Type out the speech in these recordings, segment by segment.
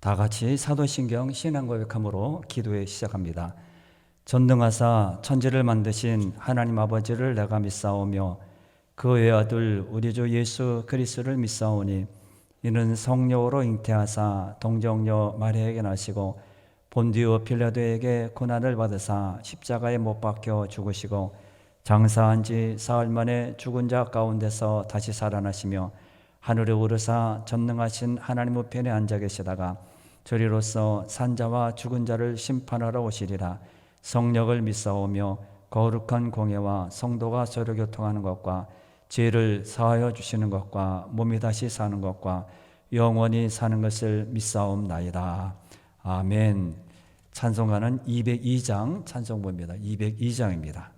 다 같이 사도신경 신앙고백함으로 기도해 시작합니다. 전능하사 천지를 만드신 하나님 아버지를 내가 믿사오며 그 외아들 우리 주 예수 그리스도를 믿사오니 이는 성령으로 잉태하사 동정녀 마리아에게 나시고 본디오 빌라도에게 고난을 받으사 십자가에 못 박혀 죽으시고 장사한 지 사흘 만에 죽은 자 가운데서 다시 살아나시며 하늘에 오르사 전능하신 하나님 우편에 앉아 계시다가 저리로서 산자와 죽은 자를 심판하러 오시리라. 성령을 믿사오며 거룩한 공예와 성도가 서로 교통하는 것과 죄를 사하여 주시는 것과 몸이 다시 사는 것과 영원히 사는 것을 믿사옵나이다. 아멘. 찬송가는 202장 찬송부입니다. 202장입니다.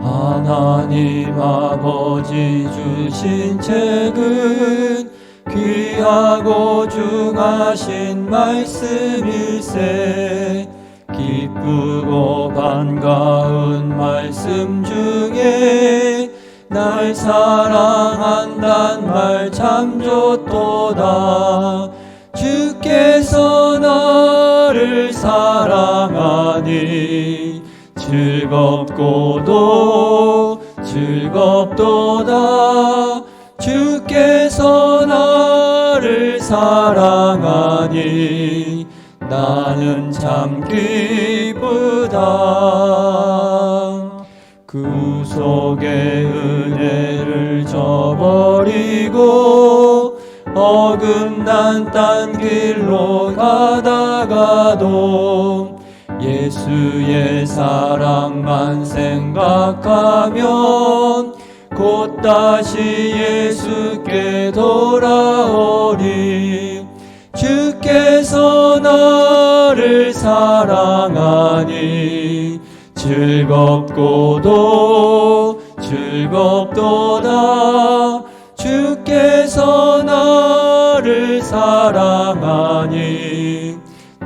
하나님 아버지 주신 책은 귀하고 중하신 말씀일세. 기쁘고 반가운 말씀 중에 날 사랑한단 말 참 좋도다. 주께서 나를 사랑하니 즐겁고도 즐겁도다. 주께서 나를 사랑하니 나는 참 기쁘다. 구속의 은혜를 저버리고 어긋난 딴 길로 가다가도 예수의 사랑만 생각하면 곧 다시 예수께 돌아오리. 주께서 나를 사랑하니 즐겁고도 즐겁도다. 주께서 나를 사랑하니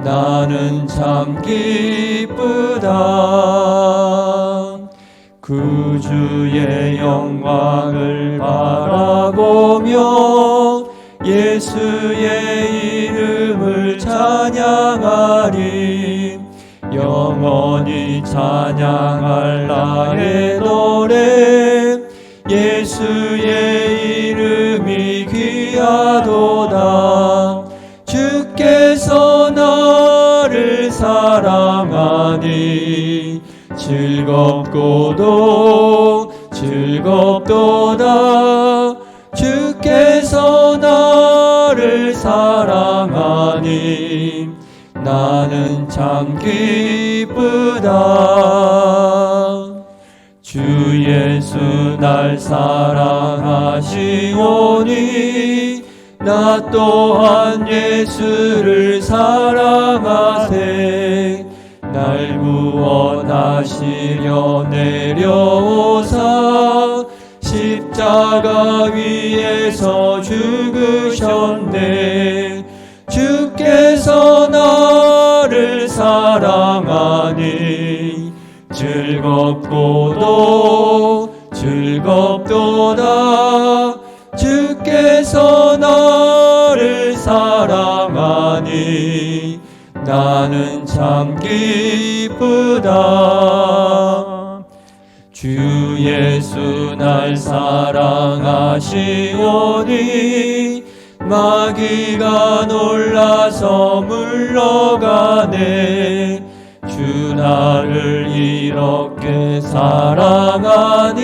나는 참 기쁘다. 구주의 영광을 바라보며 예수의 이름을 찬양하리. 영원히 찬양할 나의 노래. 예수의 이름이 귀하도다. 주께서 나를 사랑하니 즐겁고도 즐겁도다. 주께서 나를 사랑하니 나는 참 기쁘다. 주 예수 날 사랑하시오니 나 또한 예수를 사랑하세. 날 구원하시려 내려오사 십자가 위에서 죽으셨네. 주께서 나를 사랑하니 즐겁고도 즐겁도다. 주께서 나를 사랑하니 나는 참 기쁘다. 주 예수 날 사랑하시오니 마귀가 놀라서 물러가네. 주 나를 이렇게 사랑하니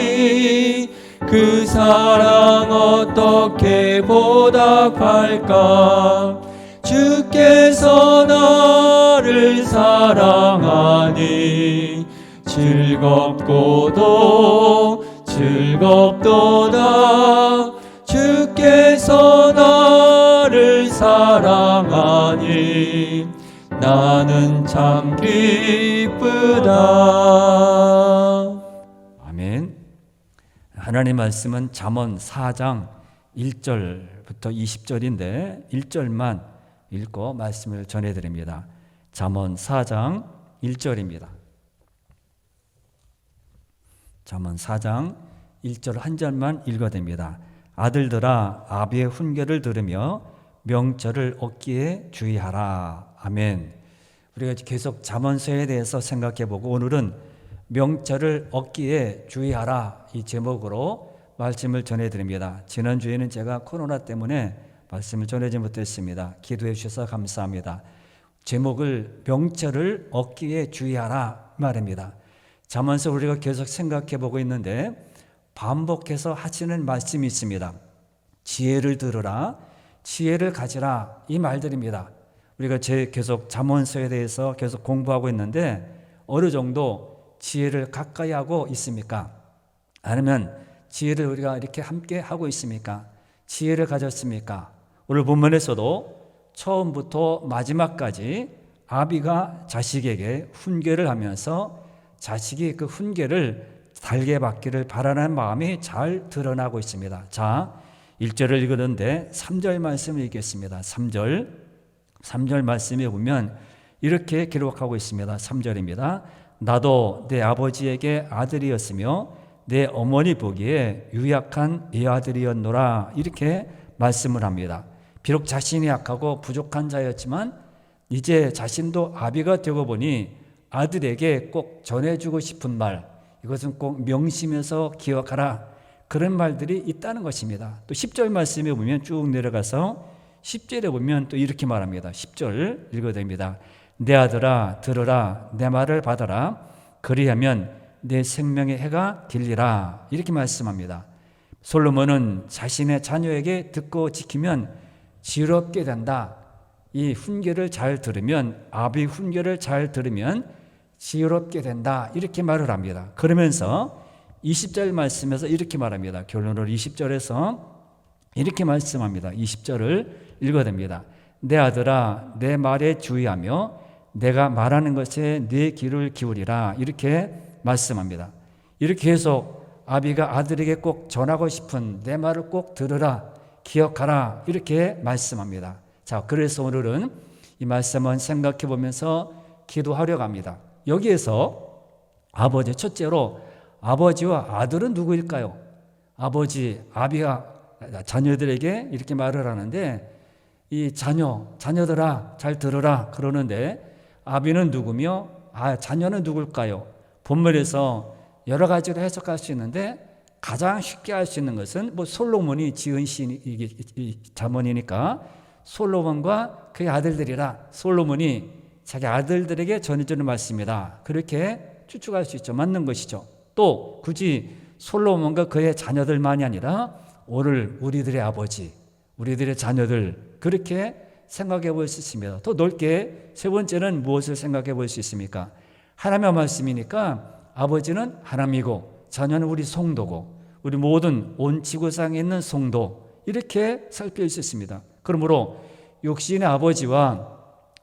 그 사랑 어떻게 보답할까. 주께서 나를 사랑하니 즐겁고도 즐겁도다. 주께서 나를 사랑하니 나는 참 기쁘다. 아멘. 하나님 말씀은 잠언 4장 1절부터 20절인데 1절만 읽고 말씀을 전해드립니다. 잠언 4장 1절입니다. 잠언 4장 1절 한 절만 읽어댑니다. 아들들아 아비의 훈계를 들으며 명철을 얻기에 주의하라. 아멘. 우리가 계속 잠언서에 대해서 생각해보고 오늘은 명철을 얻기에 주의하라 이 제목으로 말씀을 전해드립니다. 지난주에는 제가 코로나 때문에 말씀을 전하지 못했습니다. 기도해 주셔서 감사합니다. 제목을 명철을 얻기에 주의하라 말입니다. 잠언서 우리가 계속 생각해보고 있는데 반복해서 하시는 말씀이 있습니다. 지혜를 들으라, 지혜를 가지라 이 말들입니다. 우리가 계속 잠언서에 대해서 계속 공부하고 있는데 어느 정도 지혜를 가까이 하고 있습니까? 아니면 지혜를 우리가 이렇게 함께 하고 있습니까? 지혜를 가졌습니까? 오늘 본문에서도 처음부터 마지막까지 아비가 자식에게 훈계를 하면서 자식이 그 훈계를 달게 받기를 바라는 마음이 잘 드러나고 있습니다. 자, 1절을 읽었는데 3절 말씀을 읽겠습니다. 3절 말씀에 보면 이렇게 기록하고 있습니다. 3절입니다. 나도 내 아버지에게 아들이었으며 내 어머니 보기에 유약한 외아들이었노라 이렇게 말씀을 합니다. 비록 자신이 약하고 부족한 자였지만 이제 자신도 아비가 되고 보니 아들에게 꼭 전해주고 싶은 말, 이것은 꼭 명심해서 기억하라 그런 말들이 있다는 것입니다. 또 10절 말씀에 보면 쭉 내려가서 10절에 보면 또 이렇게 말합니다. 10절 읽어드립니다. 내 아들아 들으라 내 말을 받아라 그리하면 내 생명의 해가 길리라 이렇게 말씀합니다. 솔로몬은 자신의 자녀에게 듣고 지키면 지혜롭게 된다. 이 훈계를 잘 들으면 아비 훈계를 잘 들으면 지혜롭게 된다 이렇게 말을 합니다. 그러면서 20절 말씀에서 이렇게 말합니다. 결론으로 20절에서 이렇게 말씀합니다. 20절을 읽어댑니다. 내 아들아 내 말에 주의하며 내가 말하는 것에 네 귀를 기울이라 이렇게 말씀합니다. 이렇게 계속 아비가 아들에게 꼭 전하고 싶은 내 말을 꼭 들으라 기억하라 이렇게 말씀합니다. 자, 그래서 오늘은 이 말씀은 생각해 보면서 기도하려고 합니다. 여기에서 아버지 첫째로 아버지와 아들은 누구일까요? 아비가 자녀들에게 이렇게 말을 하는데 이 자녀들아 잘 들으라 그러는데 아비는 누구며 자녀는 누굴까요? 본문에서 여러 가지로 해석할 수 있는데 가장 쉽게 할 수 있는 것은 솔로몬이 지은 잠언이니까 솔로몬과 그의 아들들이라 솔로몬이 자기 아들들에게 전해주는 말씀이다. 그렇게 추측할 수 있죠. 맞는 것이죠. 또 굳이 솔로몬과 그의 자녀들만이 아니라 오늘 우리들의 아버지, 우리들의 자녀들 그렇게 생각해 볼 수 있습니다. 더 넓게 세 번째는 무엇을 생각해 볼 수 있습니까? 하나님의 말씀이니까 아버지는 하나님이고 자녀는 우리 성도고 우리 모든 온 지구상에 있는 성도 이렇게 살필 수 있습니다. 그러므로 육신의 아버지와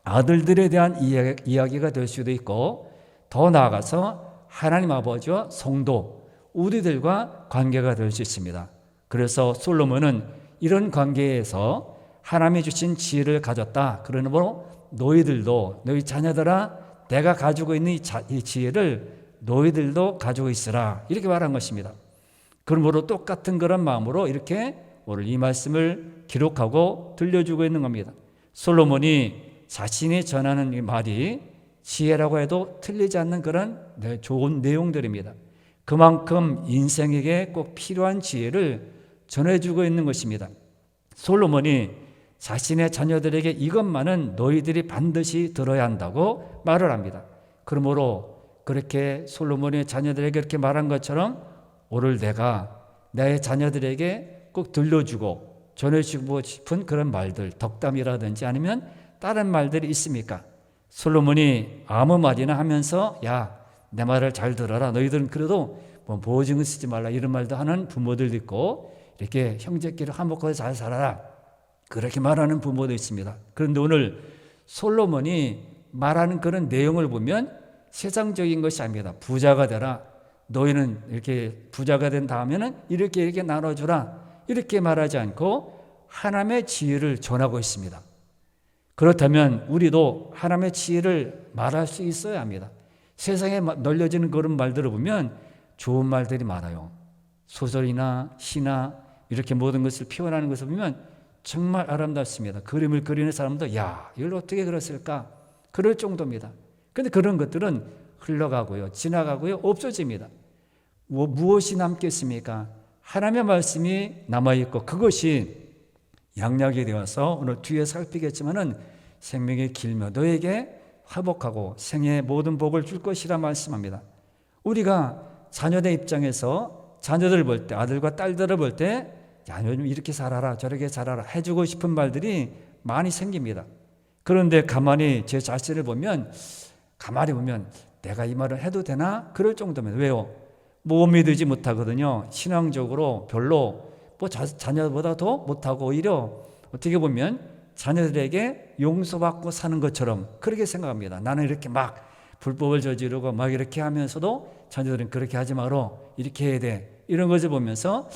아들들에 대한 이야기가 될 수도 있고 더 나아가서 하나님 아버지와 성도 우리들과 관계가 될 수 있습니다. 그래서 솔로몬은 이런 관계에서 하나님이 주신 지혜를 가졌다. 그러므로 너희들도 너희 자녀들아 내가 가지고 있는 이 지혜를 너희들도 가지고 있으라 이렇게 말한 것입니다. 그러므로 똑같은 그런 마음으로 이렇게 오늘 이 말씀을 기록하고 들려주고 있는 겁니다. 솔로몬이 자신이 전하는 이 말이 지혜라고 해도 틀리지 않는 그런 좋은 내용들입니다. 그만큼 인생에게 꼭 필요한 지혜를 전해주고 있는 것입니다. 솔로몬이 자신의 자녀들에게 이것만은 너희들이 반드시 들어야 한다고 말을 합니다. 그러므로 그렇게 솔로몬의 자녀들에게 그렇게 말한 것처럼 오늘 내가 내 자녀들에게 꼭 들려주고 전해주고 싶은 그런 말들, 덕담이라든지 아니면 다른 말들이 있습니까? 솔로몬이 아무 말이나 하면서 야, 내 말을 잘 들어라. 너희들은 그래도 보증을 쓰지 말라 이런 말도 하는 부모들도 있고 이렇게 형제끼리 화목하게 잘 살아라 그렇게 말하는 부모도 있습니다. 그런데 오늘 솔로몬이 말하는 그런 내용을 보면 세상적인 것이 아닙니다. 부자가 되라. 너희는 이렇게 부자가 된 다음에는 이렇게 나눠주라. 이렇게 말하지 않고 하나님의 지혜를 전하고 있습니다. 그렇다면 우리도 하나님의 지혜를 말할 수 있어야 합니다. 세상에 널려지는 그런 말들을 보면 좋은 말들이 많아요. 소설이나 시나 이렇게 모든 것을 표현하는 것을 보면 정말 아름답습니다. 그림을 그리는 사람도 야, 이걸 어떻게 그렸을까? 그럴 정도입니다. 그런데 그런 것들은 흘러가고요, 지나가고요, 없어집니다. 무엇이 남겠습니까? 하나님의 말씀이 남아있고 그것이 양약이 되어서 오늘 뒤에 살피겠지만은 생명의 길며 너에게 화복하고 생애의 모든 복을 줄 것이라 말씀합니다. 우리가 자녀들 입장에서 자녀들을 볼 때, 아들과 딸들을 볼 때 야, 요즘 이렇게 살아라 저렇게 살아라 해주고 싶은 말들이 많이 생깁니다. 그런데 가만히 제 자신을 보면 내가 이 말을 해도 되나? 그럴 정도면 왜요? 못 믿지 못하거든요. 신앙적으로 별로 자녀보다 더 못하고 오히려 어떻게 보면 자녀들에게 용서받고 사는 것처럼 그렇게 생각합니다. 나는 이렇게 막 불법을 저지르고 막 이렇게 하면서도 자녀들은 그렇게 하지 말어 이렇게 해야 돼 이런 것을 보면서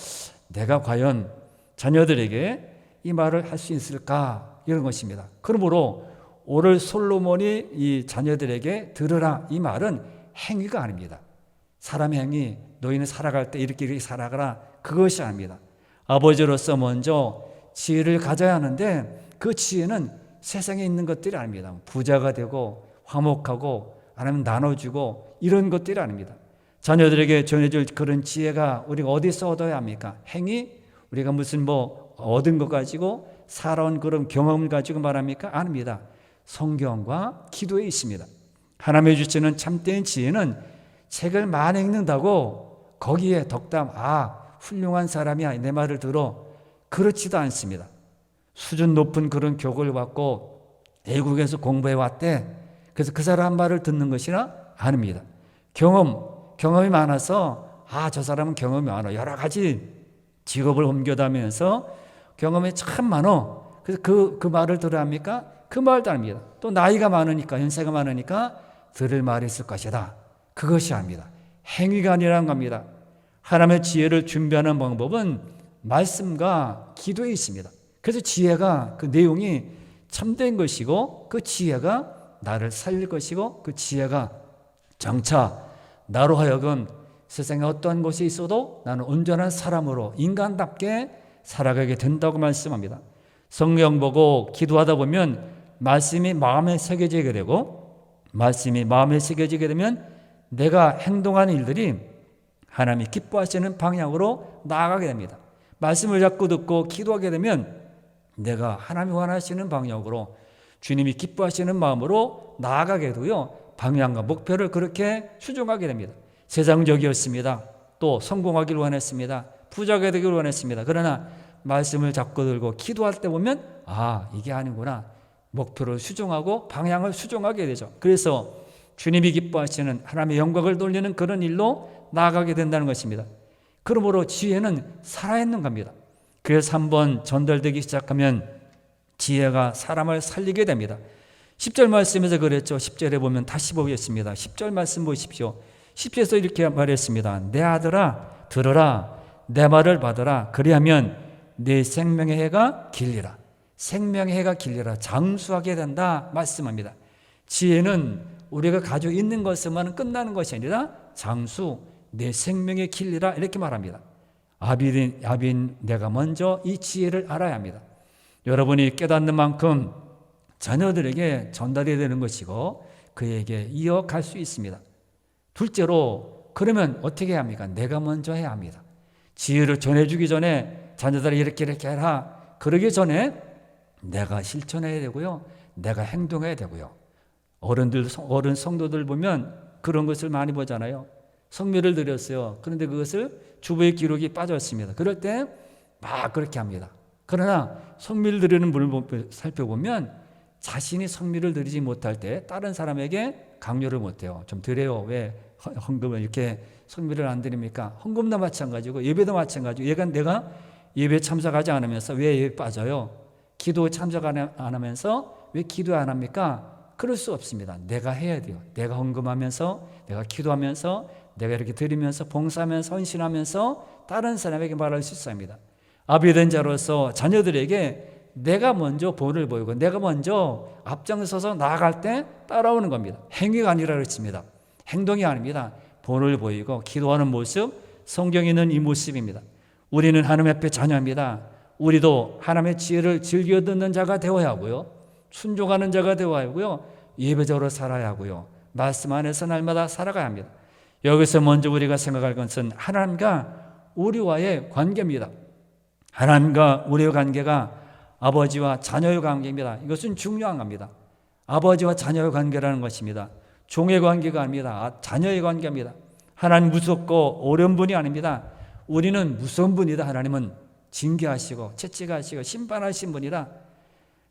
내가 과연 자녀들에게 이 말을 할 수 있을까 이런 것입니다. 그러므로 오늘 솔로몬이 이 자녀들에게 들으라 이 말은 행위가 아닙니다. 사람의 행위 너희는 살아갈 때 이렇게 살아가라 그것이 아닙니다. 아버지로서 먼저 지혜를 가져야 하는데 그 지혜는 세상에 있는 것들이 아닙니다. 부자가 되고 화목하고 아니면 나눠주고 이런 것들이 아닙니다. 자녀들에게 전해줄 그런 지혜가 우리가 어디서 얻어야 합니까? 행위? 우리가 무슨 얻은 것 가지고 살아온 그런 경험을 가지고 말합니까? 아닙니다. 성경과 기도에 있습니다. 하나님의 주시는 참된 지혜는 책을 많이 읽는다고 거기에 덕담 훌륭한 사람이야 내 말을 들어 그렇지도 않습니다. 수준 높은 그런 교육을 받고 외국에서 공부해 왔대 그래서 그 사람 말을 듣는 것이나 아닙니다. 경험이 많아서 저 사람은 경험이 많아 여러 가지 직업을 옮겨다면서 경험이 참 많아 그래서 그 말을 들어야 합니까? 그 말도 아닙니다. 또 나이가 많으니까 연세가 많으니까 들을 말이 있을 것이다 그것이 아닙니다. 행위가 아니라는 겁니다. 하나님의 지혜를 준비하는 방법은 말씀과 기도에 있습니다. 그래서 지혜가 그 내용이 참된 것이고 그 지혜가 나를 살릴 것이고 그 지혜가 장차 나로 하여금 세상에 어떠한 것이 있어도 나는 온전한 사람으로 인간답게 살아가게 된다고 말씀합니다. 성경 보고 기도하다 보면 말씀이 마음에 새겨지게 되고 말씀이 마음에 새겨지게 되면 내가 행동하는 일들이 하나님이 기뻐하시는 방향으로 나아가게 됩니다. 말씀을 자꾸 듣고 기도하게 되면 내가 하나님이 원하시는 방향으로 주님이 기뻐하시는 마음으로 나아가게 되고요. 방향과 목표를 그렇게 추종하게 됩니다. 세상적이었습니다. 또 성공하기를 원했습니다. 부자가 되기를 원했습니다. 그러나 말씀을 잡고 들고 기도할 때 보면 이게 아니구나. 목표를 수정하고 방향을 수정하게 되죠. 그래서 주님이 기뻐하시는 하나님의 영광을 돌리는 그런 일로 나아가게 된다는 것입니다. 그러므로 지혜는 살아있는 겁니다. 그래서 한번 전달되기 시작하면 지혜가 사람을 살리게 됩니다. 10절 말씀에서 그랬죠. 10절에 보면 다시 보겠습니다. 10절 말씀 보십시오. 10절에서 이렇게 말했습니다. 내 아들아 들으라 내 말을 받으라 그리하면 내 생명의 해가 길리라. 생명의 해가 길리라 장수하게 된다 말씀합니다. 지혜는 우리가 가지고 있는 것으로만 끝나는 것이 아니라 장수 내 생명의 길리라 이렇게 말합니다. 아빈 내가 먼저 이 지혜를 알아야 합니다. 여러분이 깨닫는 만큼 자녀들에게 전달이 되는 것이고 그에게 이어갈 수 있습니다. 둘째로 그러면 어떻게 해야 합니까? 내가 먼저 해야 합니다. 지혜를 전해주기 전에 자녀들이 이렇게 해라 그러기 전에 내가 실천해야 되고요. 내가 행동해야 되고요. 어른 성도들 보면 그런 것을 많이 보잖아요. 성묘를 드렸어요. 그런데 그것을 주보의 기록이 빠졌습니다. 그럴 때 막 그렇게 합니다. 그러나 성묘를 드리는 분을 살펴보면 자신이 성묘를 드리지 못할 때 다른 사람에게 강요를 못해요. 좀 드려요. 왜 헌금을 이렇게 성묘를 안 드립니까? 헌금도 마찬가지고 예배도 마찬가지고 내가 예배 참석하지 않으면서 왜 예배 빠져요? 기도 참석 안 하면서 왜 기도 안 합니까? 그럴 수 없습니다. 내가 해야 돼요. 내가 헌금하면서 내가 기도하면서 내가 이렇게 드리면서 봉사하면서 헌신하면서 다른 사람에게 말할 수 있습니다. 아비된 자로서 자녀들에게 내가 먼저 본을 보이고 내가 먼저 앞장서서 나아갈 때 따라오는 겁니다. 행위가 아니라 그렇습니다. 행동이 아닙니다. 본을 보이고 기도하는 모습, 성경에 있는 이 모습입니다. 우리는 하나님 앞에 자녀입니다. 우리도 하나님의 지혜를 즐겨 듣는 자가 되어야 하고요. 순종하는 자가 되어야 하고요. 예배적으로 살아야 하고요. 말씀 안에서 날마다 살아가야 합니다. 여기서 먼저 우리가 생각할 것은 하나님과 우리와의 관계입니다. 하나님과 우리의 관계가 아버지와 자녀의 관계입니다. 이것은 중요한 겁니다. 아버지와 자녀의 관계라는 것입니다. 종의 관계가 아닙니다. 자녀의 관계입니다. 하나님 무섭고 어려운 분이 아닙니다. 우리는 무서운 분이다. 하나님은 징계하시고 채찍하시고 심판하신 분이라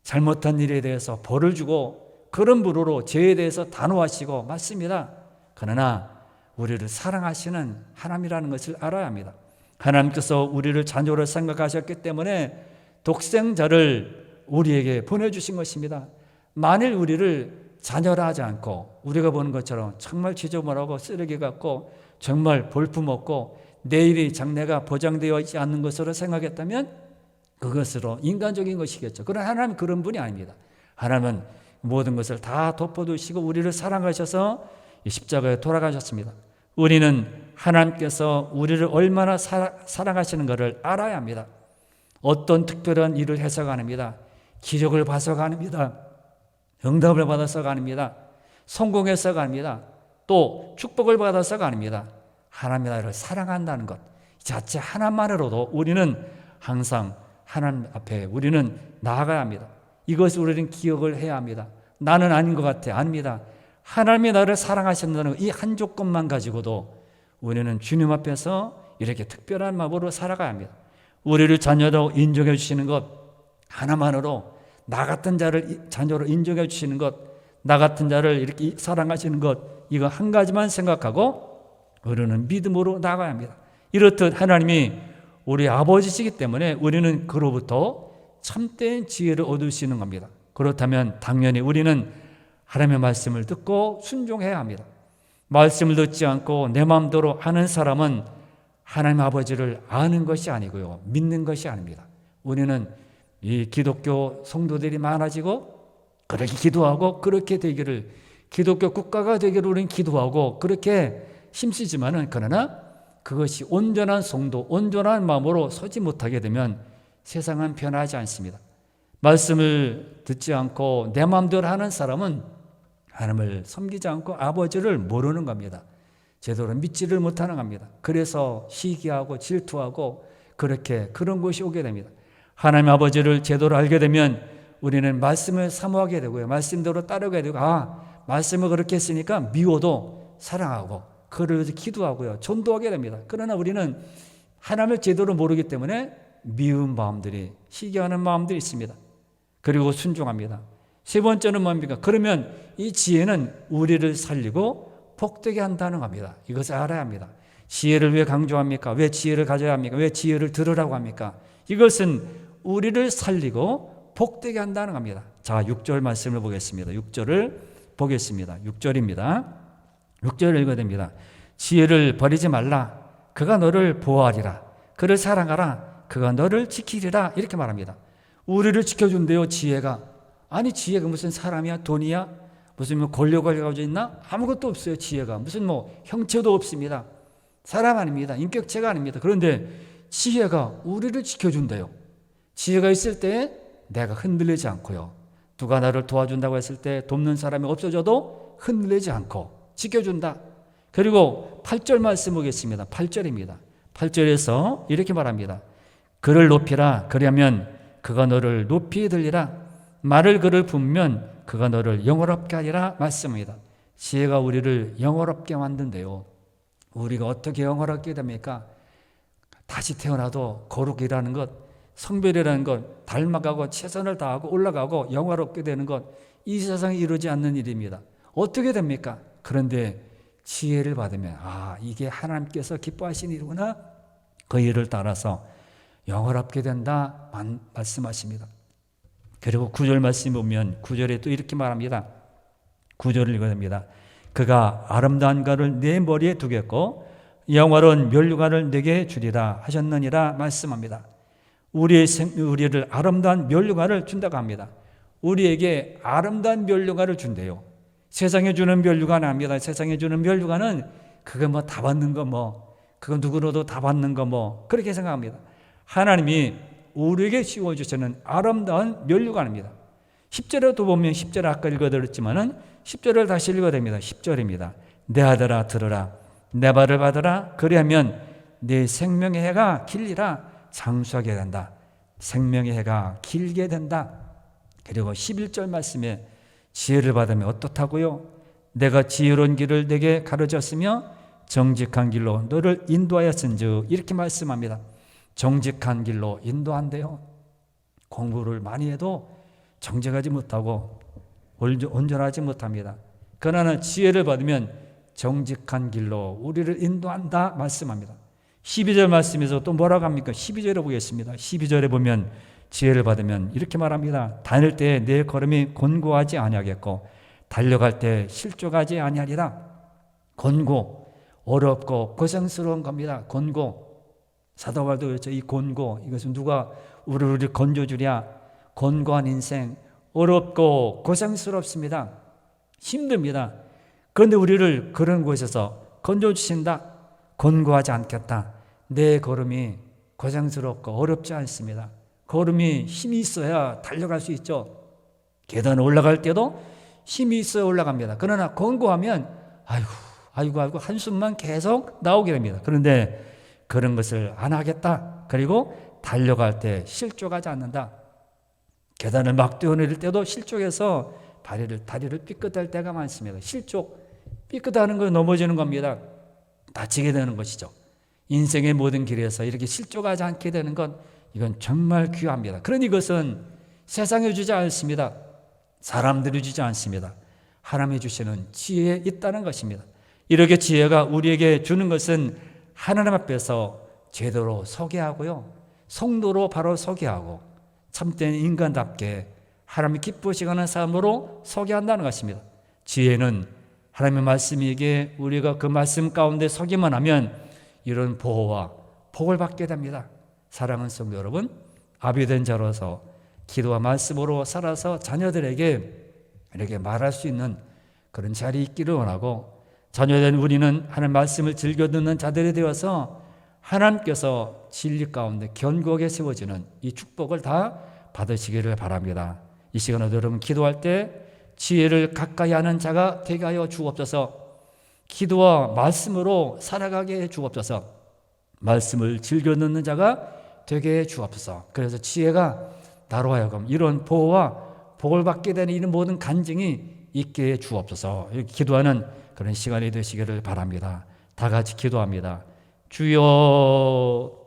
잘못한 일에 대해서 벌을 주고 그런 분으로 죄에 대해서 단호하시고 맞습니다. 그러나 우리를 사랑하시는 하나님이라는 것을 알아야 합니다. 하나님께서 우리를 자녀로 생각하셨기 때문에 독생자를 우리에게 보내주신 것입니다. 만일 우리를 자녀라 하지 않고 우리가 보는 것처럼 정말 지저분하고 쓰레기 같고 정말 볼품없고 내일의 장래가 보장되어 있지 않는 것으로 생각했다면 그것으로 인간적인 것이겠죠. 그러나 하나님은 그런 분이 아닙니다. 하나님은 모든 것을 다 덮어두시고 우리를 사랑하셔서 십자가에 돌아가셨습니다. 우리는 하나님께서 우리를 얼마나 사랑하시는 것을 알아야 합니다. 어떤 특별한 일을 해서가 아닙니다. 기적을 봐서가 아닙니다. 응답을 받아서가 아닙니다. 성공해서가 아닙니다. 또 축복을 받아서가 아닙니다. 하나님의 나라를 사랑한다는 것 자체 하나만으로도 우리는 항상 하나님 앞에 우리는 나아가야 합니다. 이것을 우리는 기억을 해야 합니다. 나는 아닌 것 같아. 아닙니다. 하나님이 나를 사랑하신다는 이 한 조건만 가지고도 우리는 주님 앞에서 이렇게 특별한 마음으로 살아가야 합니다. 우리를 자녀로 인정해 주시는 것 하나만으로 나 같은 자를 자녀로 인정해 주시는 것, 나 같은 자를 이렇게 사랑하시는 것, 이거 한 가지만 생각하고 우리는 믿음으로 나가야 합니다. 이렇듯 하나님이 우리 아버지시기 때문에 우리는 그로부터 참된 지혜를 얻을 수 있는 겁니다. 그렇다면 당연히 우리는 하나님의 말씀을 듣고 순종해야 합니다. 말씀을 듣지 않고 내 마음대로 하는 사람은 하나님 아버지를 아는 것이 아니고요, 믿는 것이 아닙니다. 우리는 이 기독교 성도들이 많아지고 그렇게 기도하고 그렇게 되기를, 기독교 국가가 되기를 우리는 기도하고 그렇게 힘쓰지만은 그러나 그것이 온전한 성도, 온전한 마음으로 서지 못하게 되면 세상은 변하지 않습니다. 말씀을 듣지 않고 내 마음대로 하는 사람은 하나님을 섬기지 않고 아버지를 모르는 겁니다. 제대로 믿지를 못하는 겁니다. 그래서 시기하고 질투하고 그렇게 그런 것이 오게 됩니다. 하나님 아버지를 제대로 알게 되면 우리는 말씀을 사모하게 되고요, 말씀대로 따르게 되고, 말씀을 그렇게 했으니까 미워도 사랑하고 그를 기도하고요, 전도하게 됩니다. 그러나 우리는 하나님을 제대로 모르기 때문에 미운 마음들이, 시기하는 마음들이 있습니다. 그리고 순종합니다. 세 번째는 뭡니까? 그러면 이 지혜는 우리를 살리고 복되게 한다는 겁니다. 이것을 알아야 합니다. 지혜를 왜 강조합니까? 왜 지혜를 가져야 합니까? 왜 지혜를 들으라고 합니까? 이것은 우리를 살리고 복되게 한다는 겁니다. 자, 6절 말씀을 보겠습니다. 6절을 보겠습니다. 6절입니다. 6절을 읽어야 됩니다. 지혜를 버리지 말라. 그가 너를 보호하리라. 그를 사랑하라. 그가 너를 지키리라. 이렇게 말합니다. 우리를 지켜준대요, 지혜가. 아니, 지혜가 무슨 사람이야? 돈이야? 무슨 뭐 권력을 가지고 있나? 아무것도 없어요, 지혜가. 무슨 뭐 형체도 없습니다. 사람 아닙니다. 인격체가 아닙니다. 그런데 지혜가 우리를 지켜준대요. 지혜가 있을 때 내가 흔들리지 않고요, 누가 나를 도와준다고 했을 때 돕는 사람이 없어져도 흔들리지 않고 지켜준다. 그리고 8절 말씀 보겠습니다. 8절입니다. 8절에서 이렇게 말합니다. 그를 높이라. 그러면 그가 너를 높이 들리라. 말을 그를 품면 그가 너를 영화롭게 하리라. 말씀입니다. 지혜가 우리를 영화롭게 만든대요. 우리가 어떻게 영화롭게 됩니까? 다시 태어나도 거룩이라는 것, 성별이라는 것, 닮아가고 최선을 다하고 올라가고 영화롭게 되는 것, 이 세상에 이루지 않는 일입니다. 어떻게 됩니까? 그런데 지혜를 받으면 이게 하나님께서 기뻐하신 일이구나, 그 일을 따라서 영화롭게 된다 말씀하십니다. 그리고 9절 말씀 보면 9절에 또 이렇게 말합니다. 9절을 읽어야 됩니다. 그가 아름다운 가를 내 머리에 두겠고 영화로운 면류관을 내게 주리라 하셨느니라 말씀합니다. 우리를 아름다운 면류관을 준다고 합니다. 우리에게 아름다운 면류관을 준대요. 세상에 주는 면류관 아닙니다. 세상에 주는 면류관은 그거 뭐 다 받는 거 뭐 그거 누구로도 다 받는 거 뭐 그렇게 생각합니다. 하나님이 우리에게 씌워주시는 아름다운 면류관입니다. 10절에도 보면 10절 아까 읽어드렸지만은 10절을 다시 읽어야 됩니다. 10절입니다. 내 아들아 들으라 내 말을 받으라 그리하면 내 생명의 해가 길리라 장수하게 된다. 생명의 해가 길게 된다. 그리고 11절 말씀에 지혜를 받으면 어떻다고요? 내가 지혜로운 길을 내게 가르쳤으며 정직한 길로 너를 인도하였은즉 이렇게 말씀합니다. 정직한 길로 인도한대요. 공부를 많이 해도 정직하지 못하고 온전하지 못합니다. 그러나 지혜를 받으면 정직한 길로 우리를 인도한다 말씀합니다. 12절 말씀에서 또 뭐라고 합니까? 12절에 보겠습니다. 12절에 보면 지혜를 받으면 이렇게 말합니다. 다닐 때 내 걸음이 곤고하지 아니하겠고 달려갈 때 실족하지 아니하리라. 곤고, 어렵고 고생스러운 겁니다. 곤고. 사도 바울도 그렇죠. 이 곤고, 이것은 누가 우리를 건져주랴. 곤고한 인생, 어렵고 고생스럽습니다. 힘듭니다. 그런데 우리를 그런 곳에서 건져주신다. 곤고하지 않겠다. 내 걸음이 고생스럽고 어렵지 않습니다. 걸음이 힘이 있어야 달려갈 수 있죠. 계단 올라갈 때도 힘이 있어야 올라갑니다. 그러나 곤고하면 아이고 한숨만 계속 나오게 됩니다. 그런데 그런 것을 안 하겠다. 그리고 달려갈 때 실족하지 않는다. 계단을 막 뛰어내릴 때도 실족해서 다리를 삐끗할 때가 많습니다. 실족, 삐끗하는 거 넘어지는 겁니다. 다치게 되는 것이죠. 인생의 모든 길에서 이렇게 실족하지 않게 되는 것, 이건 정말 귀합니다. 그러니 이것은 세상에 주지 않습니다. 사람들이 주지 않습니다. 하나님이 주시는 지혜에 있다는 것입니다. 이렇게 지혜가 우리에게 주는 것은 하나님 앞에서 제대로 서게 하고요. 성도로 바로 서게 하고 참된 인간답게 하나님이 기쁘시게 하는 삶으로 서게 한다는 것입니다. 지혜는 하나님의 말씀이기에 우리가 그 말씀 가운데 서기만 하면 이런 보호와 복을 받게 됩니다. 사랑하는 성도 여러분, 아비된 자로서 기도와 말씀으로 살아서 자녀들에게 이렇게 말할 수 있는 그런 자리에 있기를 원하고, 자녀된 우리는 하나님 말씀을 즐겨 듣는 자들이 되어서 하나님께서 진리 가운데 견고하게 세워지는 이 축복을 다 받으시기를 바랍니다. 이 시간에 여러분 기도할 때 지혜를 가까이 하는 자가 되게 하여 주옵소서. 기도와 말씀으로 살아가게 해 주옵소서. 말씀을 즐겨 듣는 자가 되게 해 주옵소서. 그래서 지혜가 나로 하여금 이런 보호와 복을 받게 되는 이런 모든 간증이 있게 해 주옵소서. 이렇게 기도하는 그런 시간이 되시기를 바랍니다. 다 같이 기도합니다. 주여.